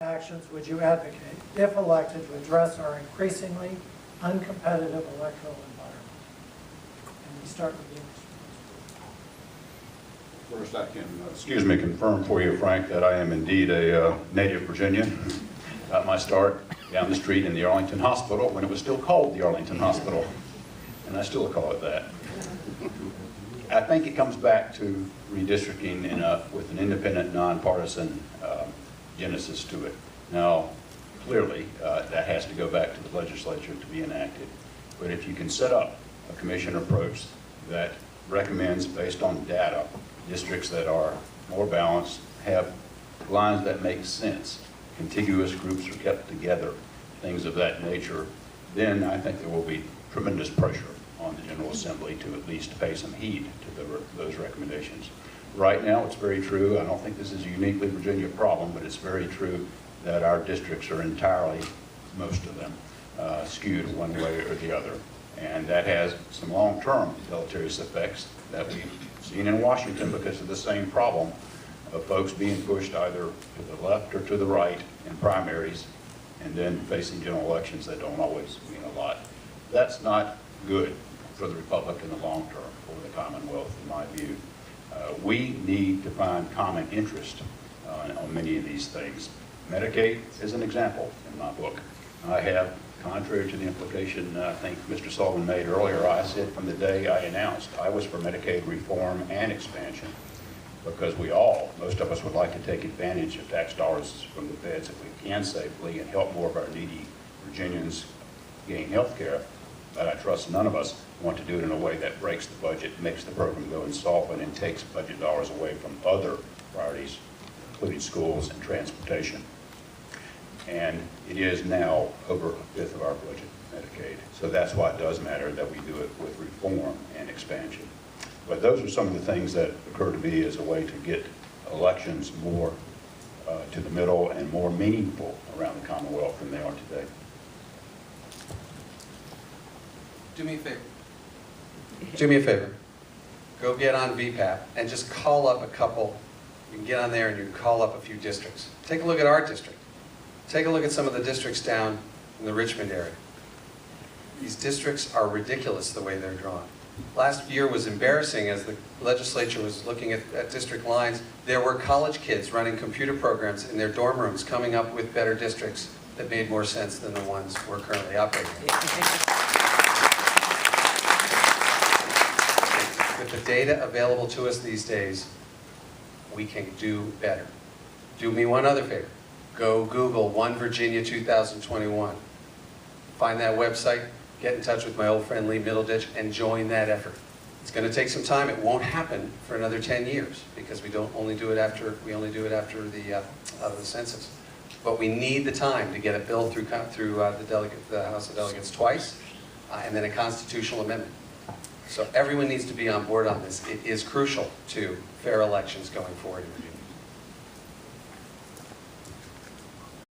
actions would you advocate, if elected, to address our increasingly uncompetitive electoral environment? And we start with you, Mr. First, I can, confirm for you, Frank, that I am indeed a native Virginian. Got my start down the street in the Arlington Hospital when it was still called the Arlington Hospital, and I still call it that. I think it comes back to redistricting with an independent, nonpartisan genesis to it. Now, clearly, that has to go back to the legislature to be enacted. But if you can set up a commission approach that recommends, based on data, districts that are more balanced, have lines that make sense, contiguous groups are kept together, things of that nature, then I think there will be tremendous pressure on the General Assembly to at least pay some heed to those recommendations. Right now, it's very true, I don't think this is a uniquely Virginia problem, but it's very true that our districts are entirely, most of them, skewed one way or the other. And that has some long-term deleterious effects that we've seen in Washington because of the same problem of folks being pushed either to the left or to the right in primaries and then facing general elections that don't always mean a lot. That's not good for the Republic in the long term, or the Commonwealth, in my view. We need to find common interest on many of these things. Medicaid is an example in my book. I have, contrary to the implication I think Mr. Sullivan made earlier, I said from the day I announced I was for Medicaid reform and expansion, because most of us would like to take advantage of tax dollars from the feds if we can safely and help more of our needy Virginians gain health care. But I trust none of us want to do it in a way that breaks the budget, makes the program go insolvent, and takes budget dollars away from other priorities, including schools and transportation. And it is now over a fifth of our budget, Medicaid. So that's why it does matter that we do it with reform and expansion. But those are some of the things that occur to me as a way to get elections more to the middle and more meaningful around the Commonwealth than they are today. Do me a favor. Do me a favor. Go get on VPAP and just call up a couple. You can get on there and you can call up a few districts. Take a look at our district. Take a look at some of the districts down in the Richmond area. These districts are ridiculous the way they're drawn. Last year was embarrassing as the legislature was looking at district lines. There were college kids running computer programs in their dorm rooms coming up with better districts that made more sense than the ones we're currently operating in. With the data available to us these days, we can do better. Do me one other favor. Go Google One Virginia 2021. Find that website, get in touch with my old friend Lee Middleditch, and join that effort. It's going to take some time. It won't happen for another 10 years because we only do it after the census. But we need the time to get a bill through the House of Delegates twice, and then a constitutional amendment. So everyone needs to be on board on this. It is crucial to fair elections going forward in Virginia.